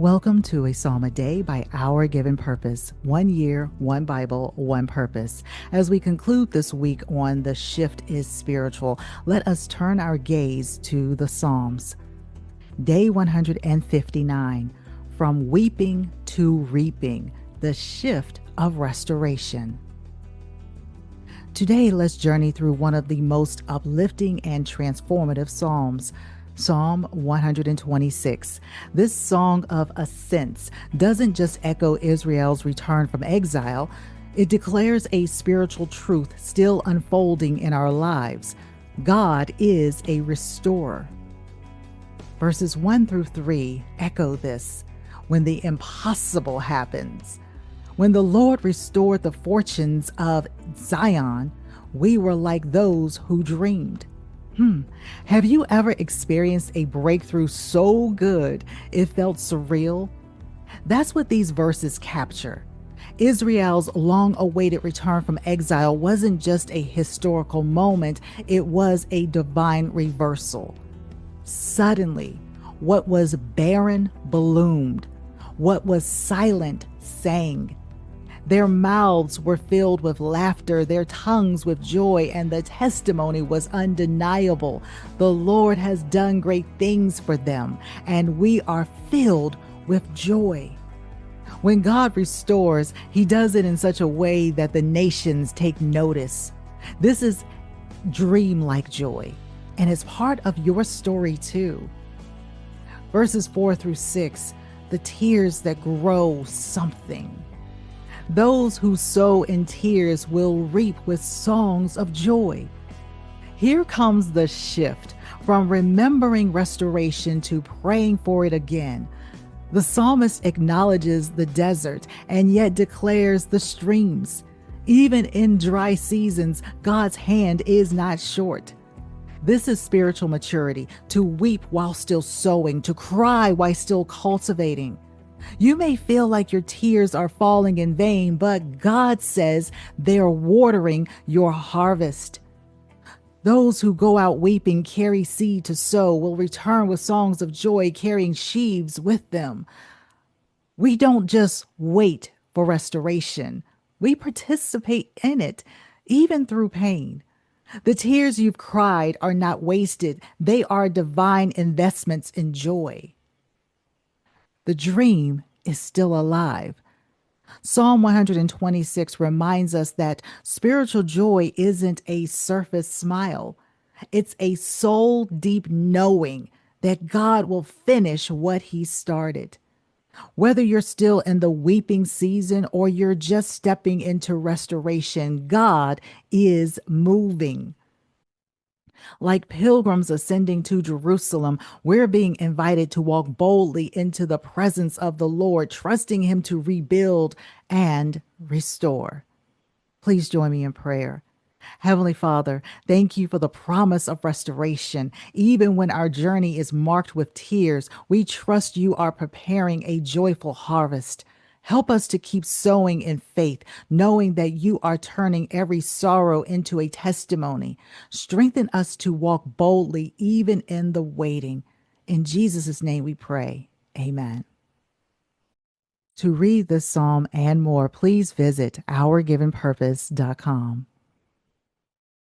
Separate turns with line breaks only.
Welcome to A Psalm a Day by Our Given Purpose. 1 year, one Bible, one purpose. As we conclude this week on The Shift is Spiritual, let us turn our gaze to the Psalms. Day 159, From Weeping to Reaping, the Shift of Restoration. Today, let's journey through one of the most uplifting and transformative Psalms, Psalm 126. This song of ascents doesn't just echo Israel's return from exile, it declares a spiritual truth still unfolding in our lives. God is a restorer. Verses 1 through 3 echo this. When the impossible happens, when the Lord restored the fortunes of Zion, we were like those who dreamed. Have you ever experienced a breakthrough so good it felt surreal? That's what these verses capture. Israel's long-awaited return from exile wasn't just a historical moment, it was a divine reversal. Suddenly, what was barren bloomed. What was silent sang. Their mouths were filled with laughter, their tongues with joy, and the testimony was undeniable. The Lord has done great things for them, and we are filled with joy. When God restores, He does it in such a way that the nations take notice. This is dreamlike joy, and it's part of your story too. Verses 4 through 6, the tears that grow something. Those who sow in tears will reap with songs of joy. Here comes the shift from remembering restoration to praying for it again. The psalmist acknowledges the desert and yet declares the streams. Even in dry seasons, God's hand is not short. This is spiritual maturity, to weep while still sowing, to cry while still cultivating. You may feel like your tears are falling in vain, but God says they're watering your harvest. Those who go out weeping, carry seed to sow, will return with songs of joy, carrying sheaves with them. We don't just wait for restoration. We participate in it, even through pain. The tears you've cried are not wasted. They are divine investments in joy. The dream is still alive. Psalm 126 reminds us that spiritual joy isn't a surface smile. It's a soul deep knowing that God will finish what He started. Whether you're still in the weeping season or you're just stepping into restoration, God is moving. Like pilgrims ascending to Jerusalem, we're being invited to walk boldly into the presence of the Lord, trusting Him to rebuild and restore. Please join me in prayer. Heavenly Father, thank you for the promise of restoration. Even when our journey is marked with tears, we trust you are preparing a joyful harvest. Help us to keep sowing in faith, knowing that you are turning every sorrow into a testimony. Strengthen us to walk boldly, even in the waiting. In Jesus' name we pray. Amen. To read this psalm and more, please visit ourgivenpurpose.com.